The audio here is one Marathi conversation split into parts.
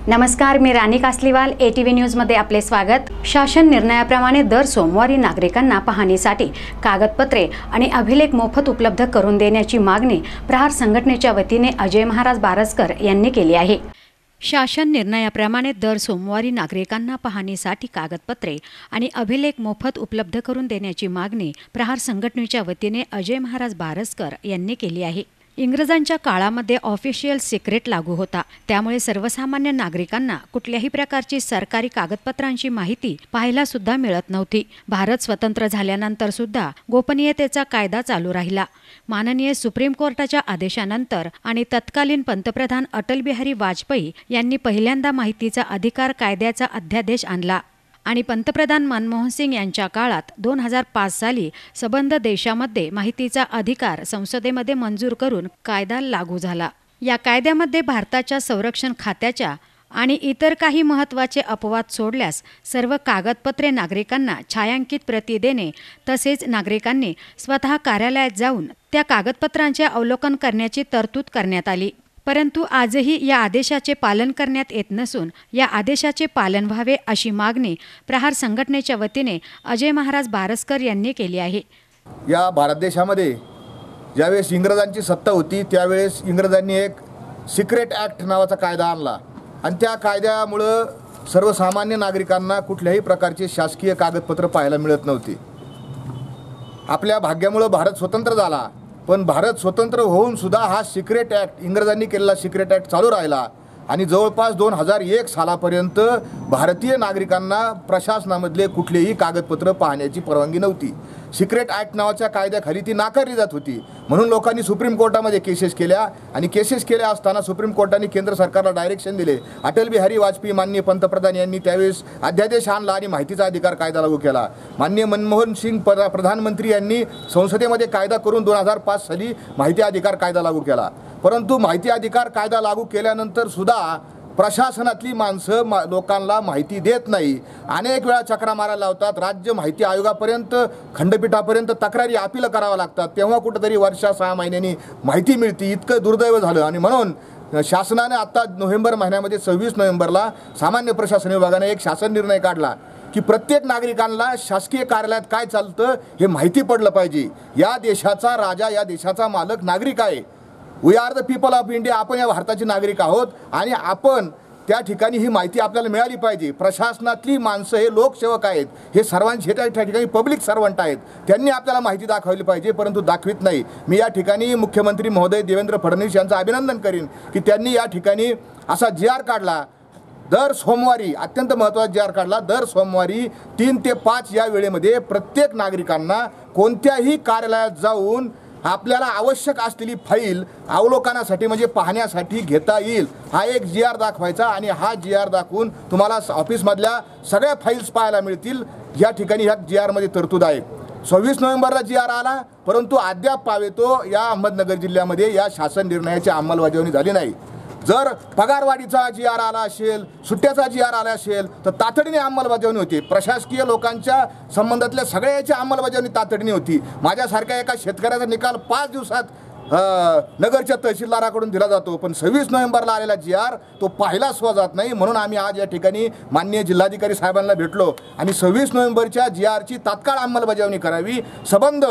नमस्कार, मी राणी कासलीवाल, ATV न्यूजमध्ये आपले स्वागत। शासन निर्णयाप्रमाणे दर सोमवारी नागरिकांना पाहणीसाठी कागदपत्रे आणि अभिलेख मोफत उपलब्ध करून देण्याची मागणी प्रहार संघटनेच्या वतीने अजय महाराज बारसकर यांनी केली आहे। शासन निर्णयाप्रमाणे दर सोमवारी नागरिकांना पाहणीसाठी कागदपत्रे आणि अभिलेख मोफत उपलब्ध करून देण्याची मागणी प्रहार संघटनेच्या वतीने अजय महाराज बारसकर यांनी केली आहे। इंग्रजांच्या काळामध्ये ऑफिशियल सिक्रेट लागू होता, त्यामुळे सर्वसामान्य नागरिकांना कुठल्याही प्रकारची सरकारी कागदपत्रांची माहिती पाहायला सुद्धा मिळत नव्हती। भारत स्वतंत्र झाल्यानंतर सुद्धा गोपनीयतेचा कायदा चालू राहिला। माननीय सुप्रीम कोर्टाच्या आदेशानंतर आणि तत्कालीन पंतप्रधान अटल बिहारी वाजपेयी यांनी पहिल्यांदा माहितीचा अधिकार कायद्याचा अध्यादेश आणला आणि पंतप्रधान मनमोहन सिंग यांच्या काळात 2005 साली सबंध देशामध्ये माहितीचा अधिकार संसदेमध्ये मंजूर करून कायदा लागू झाला। या कायद्यामध्ये भारताच्या संरक्षण खात्याच्या आणि इतर काही महत्त्वाचे अपवाद सोडल्यास सर्व कागदपत्रे नागरिकांना छायांकित प्रती देणे तसेच नागरिकांनी स्वतः कार्यालयात जाऊन त्या कागदपत्रांचे अवलोकन करण्याची तरतूद करण्यात आली। परंतु आजही या आदेशाचे पालन करण्यात येत नसून या आदेशाचे पालन व्हावे अशी मागणी प्रहार संघटनेच्या वतीने अजय महाराज बारसकर यांनी केली आहे। या भारत देशामध्ये ज्यावेळेस इंग्रजांची सत्ता होती त्यावेळेस इंग्रजांनी एक सिक्रेट ॲक्ट नावाचा कायदा आणला आणि त्या कायद्यामुळं सर्वसामान्य नागरिकांना कुठल्याही प्रकारचे शासकीय कागदपत्र पाहायला मिळत नव्हती। आपल्या भाग्यामुळं भारत स्वतंत्र झाला, पण भारत स्वतंत्र होऊन सुद्धा हा सिक्रेट ॲक्ट, इंग्रजांनी केलेला सिक्रेट ॲक्ट चालू राहिला आणि जवळपास 2001 सालापर्यंत भारतीय नागरिकांना प्रशासनामधले कुठलेही कागदपत्र पाहण्याची परवानगी नव्हती। सिक्रेट ॲक्ट नावाच्या कायद्याखाली ती नाकारली जात होती, म्हणून लोकांनी सुप्रीम कोर्टामध्ये केसेस केल्या आणि केसेस केल्या असताना सुप्रीम कोर्टाने केंद्र सरकारला डायरेक्शन दिले। अटल बिहारी वाजपेयी माननीय पंतप्रधान यांनी त्यावेळेस अध्यादेश आणला आणि माहितीचा अधिकार कायदा लागू केला। माननीय मनमोहन सिंग प्रधानमंत्री यांनी संसदेमध्ये कायदा करून 2005 साली माहिती अधिकार कायदा लागू केला। परंतु माहिती अधिकार कायदा लागू केल्यानंतर सुद्धा प्रशासनातली माणसं लोकांना माहिती देत नाही। अनेक वेळा चक्रा मारायला लावतात, राज्य माहिती आयोगापर्यंत खंडपीठापर्यंत तक्रारी अपील कराव्या लागतात, तेव्हा कुठेतरी वर्षा 6 महिन्यांनी माहिती मिळते। इतकं दुर्दैव झालं आणि म्हणून शासनाने आता नोव्हेंबर महिन्यामध्ये 26 नोव्हेंबरला सामान्य प्रशासन विभागाने एक शासन निर्णय काढला की प्रत्येक नागरिकांना शासकीय कार्यालयात काय चालतं हे माहिती पडलं पाहिजे। या देशाचा राजा, या देशाचा मालक नागरिक आहे। We are the people of India, आपण या भारताचे नागरिक आहोत आणि आपण त्या ठिकाणी ही माहिती आपल्याला मिळाली पाहिजे। प्रशासनातली माणसं हे लोकसेवक आहेत, हे सर्वांचे त्या ठिकाणी पब्लिक सर्वंट आहेत, त्यांनी आपल्याला माहिती दाखवली पाहिजे, परंतु दाखवित नाही। मी या ठिकाणी मुख्यमंत्री महोदय देवेंद्र फडणवीस यांचं अभिनंदन करीन की त्यांनी या ठिकाणी असा GR काढला, दर सोमवारी अत्यंत महत्त्वाचा GR काढला, दर सोमवारी 3 ते 5 या वेळेमध्ये प्रत्येक नागरिकांना कोणत्याही कार्यालयात जाऊन आपल्याला आवश्यक असलेली फाईल अवलोकनासाठी म्हणजे पाहण्यासाठी घेता येईल। हा एक GR दाखवायचा आणि हा GR दाखवून तुम्हाला ऑफिसमधल्या सगळ्या फाईल्स पाहायला मिळतील। या ठिकाणी ह्या GRमध्ये तरतूद आहे। 26 नोव्हेंबरला GR आला, परंतु अद्याप पावेतो या अहमदनगर जिल्ह्यामध्ये या शासन निर्णयाची अंमलबजावणी झाली नाही। जर पगारवाढीचा GR आला असेल, सुट्ट्याचा GR आला असेल तर तातडीने अंमलबजावणी होती। प्रशासकीय लोकांच्या संबंधातल्या सगळ्याची अंमलबजावणी तातडीने होती। माझ्यासारख्या एका शेतकऱ्याचा निकाल 5 दिवसात नगरच्या तहसीलदाराकडून दिला जातो, पण 26 नोव्हेंबरला आलेला GR तो पाहिला सुद्धा जात नाही। म्हणून आम्ही आज या ठिकाणी माननीय जिल्हाधिकारी साहेबांना भेटलो आणि 26 नोव्हेंबरच्या GRची तात्काळ अंमलबजावणी करावी। संबंध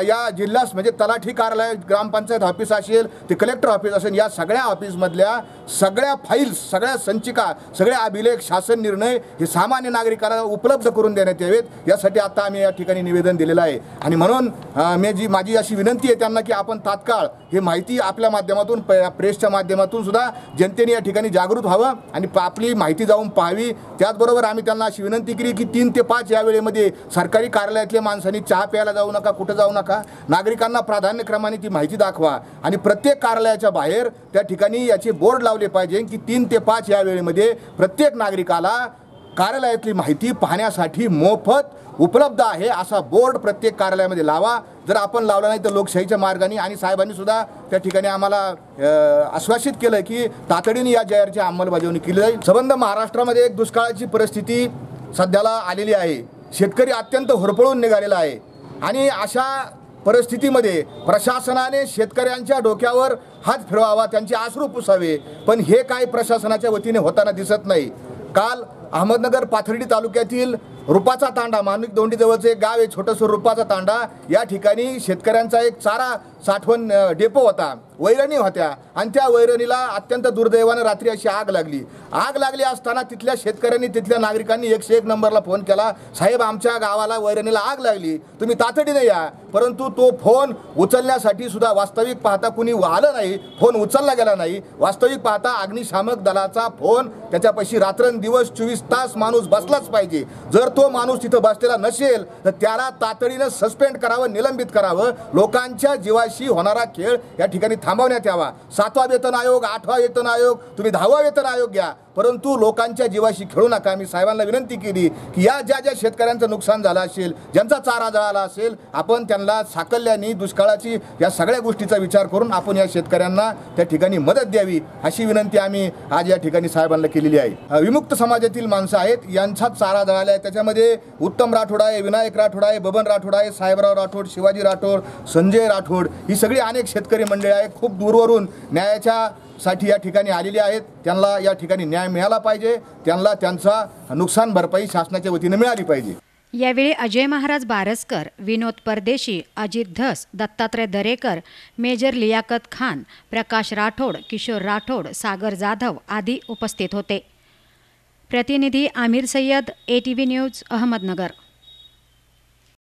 या जिल्ह्यास म्हणजे तलाठी कार्यालय, ग्रामपंचायत ऑफिस असेल ते कलेक्टर ऑफिस असेल, या सगळ्या ऑफिसमधल्या सगळ्या फाईल्स, सगळ्या संचिका, सगळे अभिलेख, शासन निर्णय हे सामान्य नागरिकांना उपलब्ध करून देण्यात यावेत, यासाठी आता आम्ही या ठिकाणी निवेदन दिलेलं आहे। आणि म्हणून माझी अशी विनंती आहे त्यांना की आपण तात्काळ हे माहिती आपल्या माध्यमातून, प्रेसच्या माध्यमातून सुद्धा जनतेने या ठिकाणी जागृत व्हावं आणि आपली माहिती जाऊन पाहावी। त्याचबरोबर आम्ही त्यांना अशी विनंती केली की 3 ते 5 या वेळेमध्ये सरकारी कार्यालयातल्या माणसांनी चहा प्यायला जाऊ नका, कुठं जाऊ नका, नागरिकांना प्राधान्यक्रमाने ती माहिती दाखवा आणि प्रत्येक कार्यालयाच्या बाहेर त्या ठिकाणी याचे बोर्ड लावले पाहिजे की 3 ते 5 या वेळेमध्ये प्रत्येक नागरिकाला कार्यालयातली माहिती पाहण्यासाठी मोफत उपलब्ध आहे असा बोर्ड प्रत्येक कार्यालयामध्ये लावा। जर आपण लावला नाही तर लोकशाहीच्या मार्गाने, आणि साहेबांनी सुद्धा त्या ठिकाणी आम्हाला आश्वासित केलं की तातडीने या GRची अंमलबजावणी केली जाईल। संबंध महाराष्ट्रामध्ये एक दुष्काळाची परिस्थिती सध्याला आलेली आहे। शेतकरी अत्यंत होरपळून निघालेला आहे आणि अशा परिस्थितीमध्ये प्रशासनाने शेतकऱ्यांच्या डोक्यावर हात फिरवावा, त्यांचे अश्रू पुसावे, पण हे काय प्रशासनाच्या वतीने होताना दिसत नाही. काल अहमदनगर पाथर्डी तालुक्यातील रुपाचा तांडा, माणिक दोंडीजवळचं एक गाव आहे छोटंसं रुपाचा तांडा, या ठिकाणी शेतकऱ्यांचा एक चारा साठवण डेपो होता, वैरणी होत्या आणि त्या वैरणीला अत्यंत दुर्दैवानं रात्री अशी आग लागली असताना तिथल्या शेतकऱ्यांनी तिथल्या नागरिकांनी 101 नंबरला फोन केला, साहेब आमच्या गावाला वैरणीला आग लागली, तुम्ही तातडीने या. परंतु तो फोन उचलण्यासाठी सुद्धा वास्तविक पाहता कुणी आलं नाही, फोन उचलला गेला नाही. वास्तविक पाहता अग्निशामक दलाचा फोन त्याच्यापाशी रात्रंदिवस 24 तास माणूस बसलाच पाहिजे. जर तो माणूस तिथं बसलेला नसेल तर त्याला तातडीनं सस्पेंड करावं, निलंबित करावं. लोकांच्या जीवाशी होणारा खेळ या ठिकाणी थांबवण्यात यावा. 7वा वेतन आयोग, 8वा वेतन आयोग, तुम्ही 10वा वेतन आयोग घ्या, परंतु लोकांच्या जीवाशी खेळू नका. मी साहेबांना विनंती केली की या ज्या शेतकऱ्यांचं नुकसान झालं असेल, ज्यांचा चारा जळाला असेल, आपण त्यांना साकल्याने दुष्काळाची या सगळ्या गोष्टीचा विचार करून आपण या शेतकऱ्यांना त्या ठिकाणी मदत द्यावी, अशी विनंती आम्ही आज या ठिकाणी साहेबांना केलेली आहे. विमुक्त समाजातील माणसं आहेत, यांचा चारा जळाला आहे. त्याच्यामध्ये उत्तम राठोड आहे, विनायक राठोड आहे, बबन राठोड आहे, साहेबराव राठोड, शिवाजी राठोड, संजय राठोड, ही सगळी अनेक शेतकरी मंडळी आहेत. खूप दूरवरून न्यायाच्या साठी या ठिकाणी आलेली आहेत. त्यांना या ठिकाणी न्याय मिळाला पाहिजे, त्यांना त्यांचा नुकसान भरपाई शासनाच्या वतीने मिळाली पाहिजे. यावेळी अजय महाराज बारसकर, विनोद परदेशी, अजित धस, दत्तात्रय दरेकर, मेजर लियाकत खान, प्रकाश राठोड, किशोर राठोड, सागर जाधव आदी उपस्थित होते. प्रतिनिधी आमिर सय्यद, ATV न्यूज, अहमदनगर.